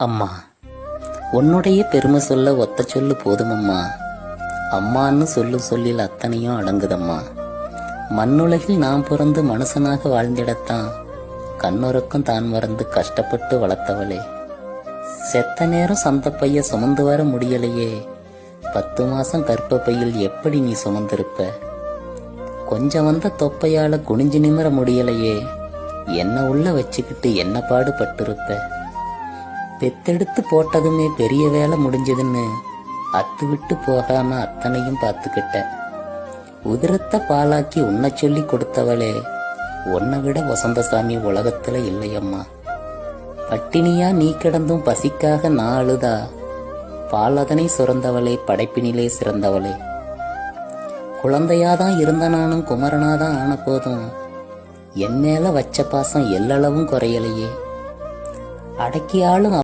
அம்மா, உன்னுடைய பெருமை சொல்ல ஒத்த சொல்லு போதுமம்மா. அம்மான்னு சொல்லில் அத்தனையும் அடங்குதம்மா. மண்ணுலகில் நாம் பிறந்து மனுஷனாக வாழ்ந்திடத்தான் கண்ணுறக்கம் தான் மறந்து கஷ்டப்பட்டு வளர்த்தவளே. செத்த நேரம் சந்தப்பைய சுமந்து வர முடியலையே, 10 மாசம் கர்ப்பப்பையில் எப்படி நீ சுமந்திருப்ப? கொஞ்சம் வந்த தொப்பையால குனிஞ்சு நிமிர முடியலையே, என்ன உள்ள வச்சுக்கிட்டு என்ன பாடுபட்டிருப்ப? பெத்தெடுத்து போட்டதுமே பெரிய வேலை முடிஞ்சதுன்னு அத்து விட்டு போகாம அத்தனையும் பார்த்துக்கிட்ட. உதிரத்தை பாலாக்கி உன்னை சொல்லி கொடுத்தவளே, உன்னை விட வசந்தசாமி உலகத்துல இல்லையம்மா. பட்டினியா நீ கிடந்தும் பசிக்காக நான் அழுதா, பாலதனை சுரந்தவளே, படைப்பினிலே சிறந்தவளே. குழந்தையாதான் இருந்த நானும் குமரனாதான் ஆன போதும் என் மேல வச்ச பாசம் எல்லளவும் குறையலையே. அடக்கியாலும்